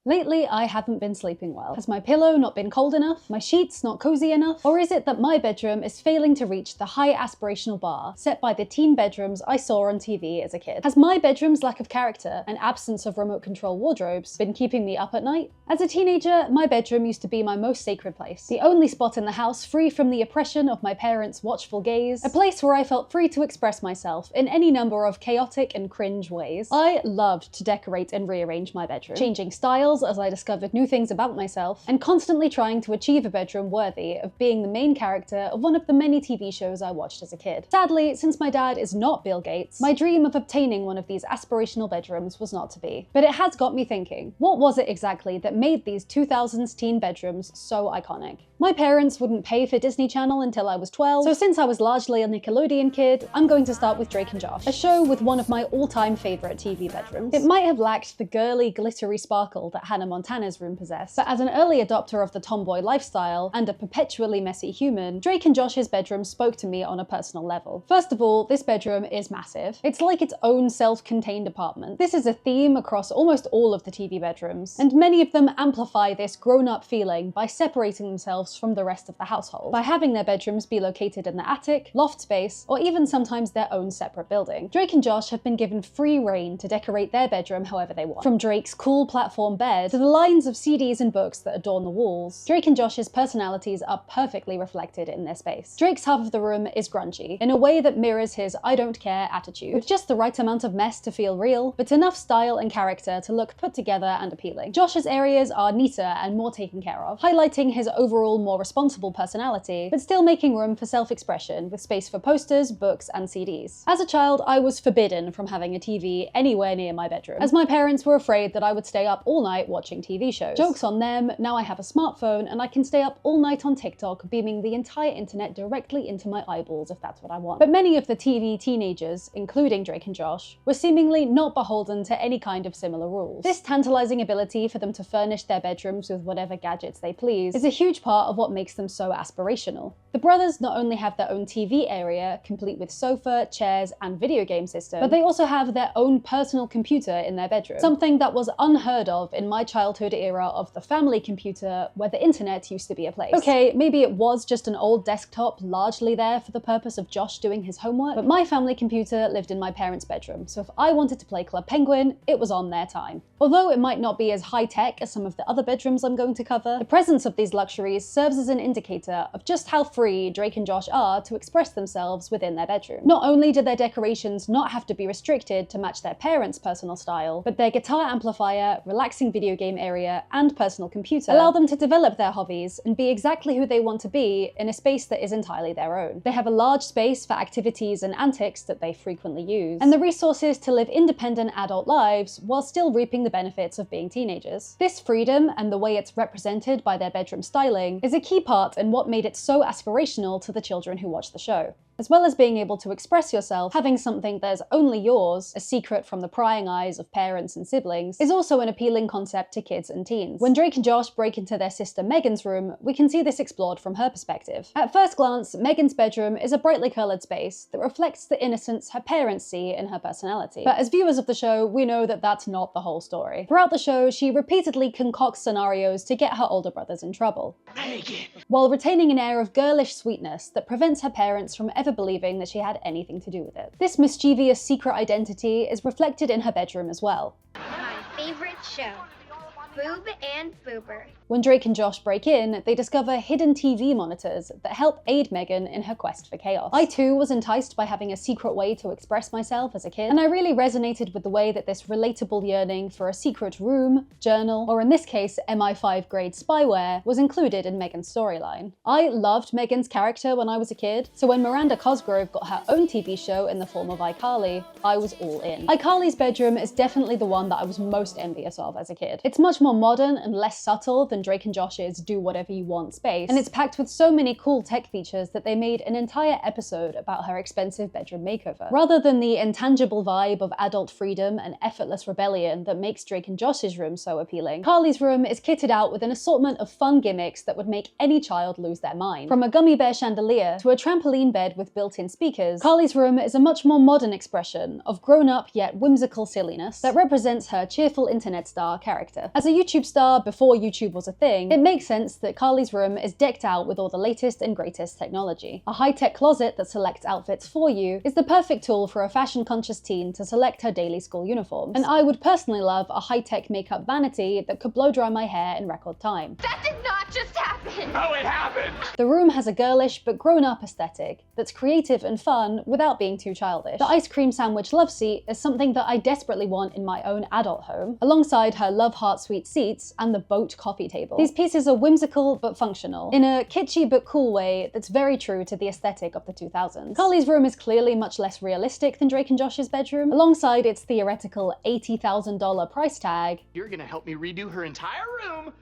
Lately, I haven't been sleeping well. Has my pillow not been cold enough? My sheets not cozy enough? Or is it that my bedroom is failing to reach the high aspirational bar set by the teen bedrooms I saw on TV as a kid? Has my bedroom's lack of character and absence of remote control wardrobes been keeping me up at night? As a teenager, my bedroom used to be my most sacred place. The only spot in the house free from the oppression of my parents' watchful gaze. A place where I felt free to express myself in any number of chaotic and cringe ways. I loved to decorate and rearrange my bedroom, changing styles as I discovered new things about myself, and constantly trying to achieve a bedroom worthy of being the main character of one of the many TV shows I watched as a kid. Sadly, since my dad is not Bill Gates, my dream of obtaining one of these aspirational bedrooms was not to be. But it has got me thinking, what was it exactly that made these 2000s teen bedrooms so iconic? My parents wouldn't pay for Disney Channel until I was 12, so since I was largely a Nickelodeon kid, I'm going to start with Drake and Josh, a show with one of my all-time favourite TV bedrooms. It might have lacked the girly, glittery sparkle that Hannah Montana's room possessed, but as an early adopter of the tomboy lifestyle and a perpetually messy human, Drake and Josh's bedroom spoke to me on a personal level. First of all, this bedroom is massive. It's like its own self-contained apartment. This is a theme across almost all of the TV bedrooms, and many of them amplify this grown-up feeling by separating themselves from the rest of the household, by having their bedrooms be located in the attic, loft space, or even sometimes their own separate building. Drake and Josh have been given free reign to decorate their bedroom however they want. From Drake's cool platform bed to the lines of CDs and books that adorn the walls, Drake and Josh's personalities are perfectly reflected in their space. Drake's half of the room is grungy, in a way that mirrors his I don't care attitude, with just the right amount of mess to feel real, but enough style and character to look put together and appealing. Josh's areas are neater and more taken care of, highlighting his overall more responsible personality, but still making room for self-expression, with space for posters, books, and CDs. As a child, I was forbidden from having a TV anywhere near my bedroom, as my parents were afraid that I would stay up all night watching TV shows. Joke's on them, now I have a smartphone and I can stay up all night on TikTok, beaming the entire internet directly into my eyeballs if that's what I want. But many of the TV teenagers, including Drake and Josh, were seemingly not beholden to any kind of similar rules. This tantalizing ability for them to furnish their bedrooms with whatever gadgets they please is a huge part of what makes them so aspirational. The brothers not only have their own TV area, complete with sofa, chairs, and video game system, but they also have their own personal computer in their bedroom, something that was unheard of in my childhood era of the family computer where the internet used to be a place. Okay, maybe it was just an old desktop largely there for the purpose of Josh doing his homework, but my family computer lived in my parents' bedroom, so if I wanted to play Club Penguin, it was on their time. Although it might not be as high-tech as some of the other bedrooms I'm going to cover, the presence of these luxuries serves as an indicator of just how free Drake and Josh are to express themselves within their bedroom. Not only do their decorations not have to be restricted to match their parents' personal style, but their guitar amplifier, relaxing video game area, and personal computer allow them to develop their hobbies and be exactly who they want to be in a space that is entirely their own. They have a large space for activities and antics that they frequently use, and the resources to live independent adult lives while still reaping the benefits of being teenagers. This freedom, and the way it's represented by their bedroom styling, is a key part in what made it so aspirational to the children who watch the show. As well as being able to express yourself, having something that is only yours, a secret from the prying eyes of parents and siblings, is also an appealing concept to kids and teens. When Drake and Josh break into their sister Megan's room, we can see this explored from her perspective. At first glance, Megan's bedroom is a brightly coloured space that reflects the innocence her parents see in her personality. But as viewers of the show, we know that that's not the whole story. Throughout the show, she repeatedly concocts scenarios to get her older brothers in trouble, while retaining an air of girlish sweetness that prevents her parents from ever believing that she had anything to do with it. This mischievous secret identity is reflected in her bedroom as well. My favorite show, Boob and Boober. When Drake and Josh break in, they discover hidden TV monitors that help aid Megan in her quest for chaos. I too was enticed by having a secret way to express myself as a kid, and I really resonated with the way that this relatable yearning for a secret room, journal, or in this case MI5 grade spyware, was included in Megan's storyline. I loved Megan's character when I was a kid, so when Miranda Cosgrove got her own TV show in the form of iCarly, I was all in. iCarly's bedroom is definitely the one that I was most envious of as a kid. It's much more modern and less subtle than Drake and Josh's do whatever you want space, and it's packed with so many cool tech features that they made an entire episode about her expensive bedroom makeover. Rather than the intangible vibe of adult freedom and effortless rebellion that makes Drake and Josh's room so appealing, Carly's room is kitted out with an assortment of fun gimmicks that would make any child lose their mind. From a gummy bear chandelier to a trampoline bed with built-in speakers, Carly's room is a much more modern expression of grown-up yet whimsical silliness that represents her cheerful internet star character. As a YouTube star before YouTube was a thing, it makes sense that Carly's room is decked out with all the latest and greatest technology. A high-tech closet that selects outfits for you is the perfect tool for a fashion-conscious teen to select her daily school uniforms. And I would personally love a high-tech makeup vanity that could blow dry my hair in record time. That did not just happen! Oh, it happened! The room has a girlish but grown-up aesthetic that's creative and fun without being too childish. The ice cream sandwich love seat is something that I desperately want in my own adult home, alongside her love heart sweet seats and the boat coffee table. These pieces are whimsical but functional, in a kitschy but cool way that's very true to the aesthetic of the 2000s. Carly's room is clearly much less realistic than Drake and Josh's bedroom, alongside its theoretical $80,000 price tag. You're gonna help me redo her entire room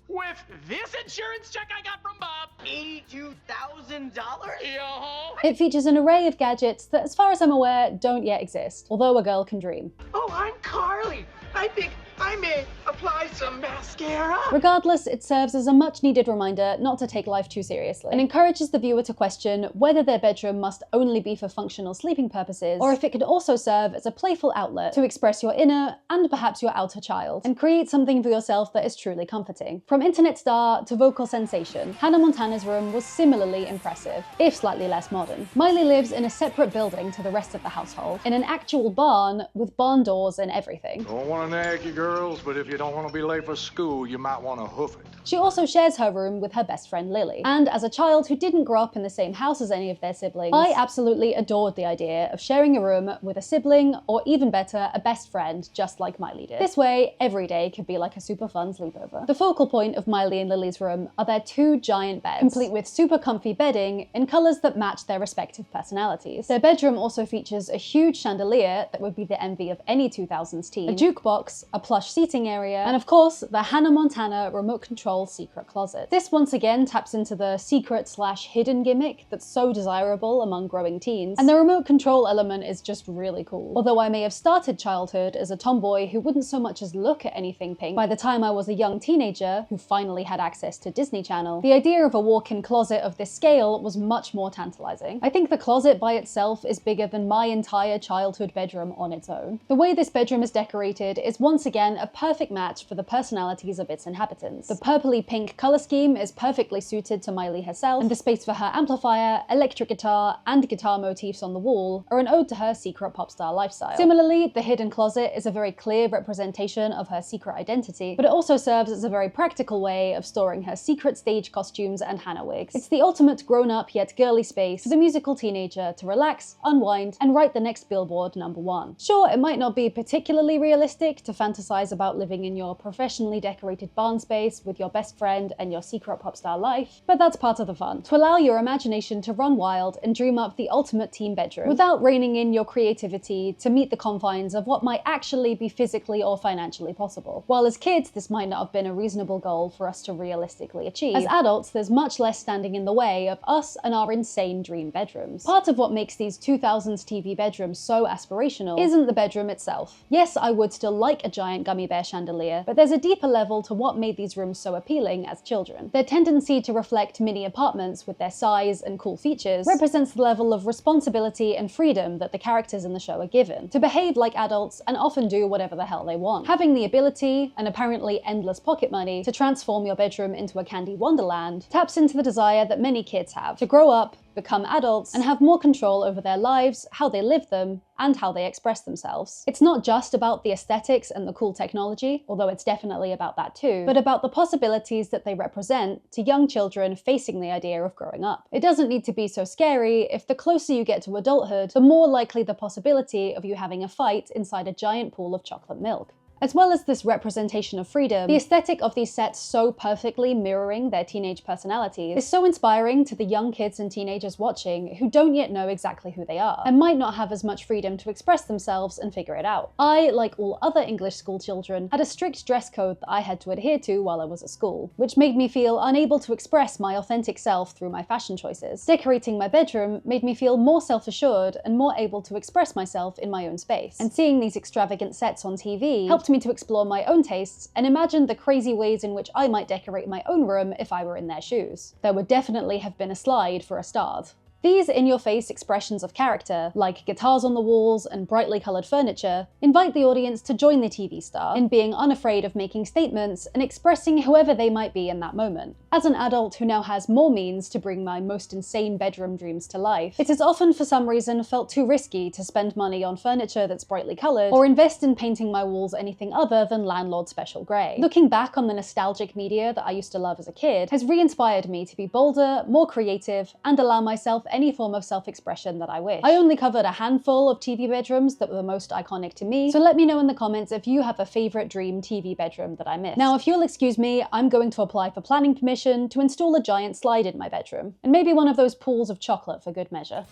with this insurance check I got from Bob. $82,000? Yo-ho! It features an array of gadgets that, as far as I'm aware, don't yet exist, although a girl can dream. Oh, I'm Carly. I think I may apply some mascara. Regardless, it serves as a much-needed reminder not to take life too seriously, and encourages the viewer to question whether their bedroom must only be for functional sleeping purposes, or if it could also serve as a playful outlet to express your inner, and perhaps your outer child, and create something for yourself that is truly comforting. From internet star to vocal sensation, Hannah Montana's room was similarly impressive, if slightly less modern. Miley lives in a separate building to the rest of the household, in an actual barn with barn doors and everything. Don't want to nag you girls, but if you don't want to be late for school, you might want to hoof it. She also shares her room with her best friend Lily. And as a child who didn't grow up in the same house as any of their siblings, I absolutely adored the idea of sharing a room with a sibling, or even better, a best friend, just like Miley did. This way, every day could be like a super fun sleepover. The focal point of Miley and Lily's room are their two giant beds, complete with super comfy bedding in colours that match their respective personalities. Their bedroom also features a huge chandelier that would be the envy of any 2000s teen, a jukebox, a plush seating area, and of course, the Hannah Montana remote control secret closet. This once again taps into the secret/hidden gimmick that's so desirable among growing teens, and the remote control element is just really cool. Although I may have started childhood as a tomboy who wouldn't so much as look at anything pink, by the time I was a young teenager who finally had access to Disney Channel, the idea of a walk-in closet of this scale was much more tantalizing. I think the closet by itself is bigger than my entire childhood bedroom on its own. The way this bedroom is decorated is once again a perfect match for the personalities of its inhabitants. The purpley pink color scheme is perfectly suited to Miley herself, and the space for her amplifier, electric guitar, and guitar motifs on the wall are an ode to her secret pop star lifestyle. Similarly, the hidden closet is a very clear representation of her secret identity, but it also serves as a very practical way of storing her secret stage costumes and Hannah wigs. It's the ultimate grown-up yet girly space for the musical teenager to relax, unwind, and write the next Billboard #1. Sure, it might not be particularly realistic to fantasize about living in your professionally decorated barn space with your best friend and your secret pop star life, but that's part of the fun. To allow your imagination to run wild and dream up the ultimate teen bedroom, without reining in your creativity to meet the confines of what might actually be physically or financially possible. While as kids, this might not have been a reasonable goal for us to realistically achieve, as adults, there's much less standing in the way of us and our insane dream bedrooms. Part of what makes these 2000s TV bedrooms so aspirational isn't the bedroom itself. Yes, I would still like a giant gummy bear chandelier, but there's a deeper level to what made these rooms so appealing as children. Their tendency to reflect mini apartments with their size and cool features represents the level of responsibility and freedom that the characters in the show are given, to behave like adults and often do whatever the hell they want. Having the ability, and apparently endless pocket money, to transform your bedroom into a candy wonderland taps into the desire that many kids have to grow up, become adults, and have more control over their lives, how they live them, and how they express themselves. It's not just about the aesthetics and the cool technology, although it's definitely about that too, but about the possibilities that they represent to young children facing the idea of growing up. It doesn't need to be so scary if the closer you get to adulthood, the more likely the possibility of you having a fight inside a giant pool of chocolate milk. As well as this representation of freedom, the aesthetic of these sets so perfectly mirroring their teenage personalities is so inspiring to the young kids and teenagers watching who don't yet know exactly who they are, and might not have as much freedom to express themselves and figure it out. I, like all other English school children, had a strict dress code that I had to adhere to while I was at school, which made me feel unable to express my authentic self through my fashion choices. Decorating my bedroom made me feel more self-assured and more able to express myself in my own space, and seeing these extravagant sets on TV helped me to explore my own tastes and imagine the crazy ways in which I might decorate my own room if I were in their shoes. There would definitely have been a slide for a start. These in-your-face expressions of character, like guitars on the walls and brightly coloured furniture, invite the audience to join the TV star in being unafraid of making statements and expressing whoever they might be in that moment. As an adult who now has more means to bring my most insane bedroom dreams to life, it has often for some reason felt too risky to spend money on furniture that's brightly coloured or invest in painting my walls anything other than landlord special grey. Looking back on the nostalgic media that I used to love as a kid has re-inspired me to be bolder, more creative, and allow myself any form of self-expression that I wish. I only covered a handful of TV bedrooms that were the most iconic to me, so let me know in the comments if you have a favourite dream TV bedroom that I missed. Now, if you'll excuse me, I'm going to apply for planning permission to install a giant slide in my bedroom, and maybe one of those pools of chocolate for good measure.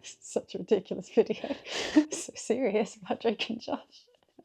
Such a ridiculous video. So serious about Drake and Josh.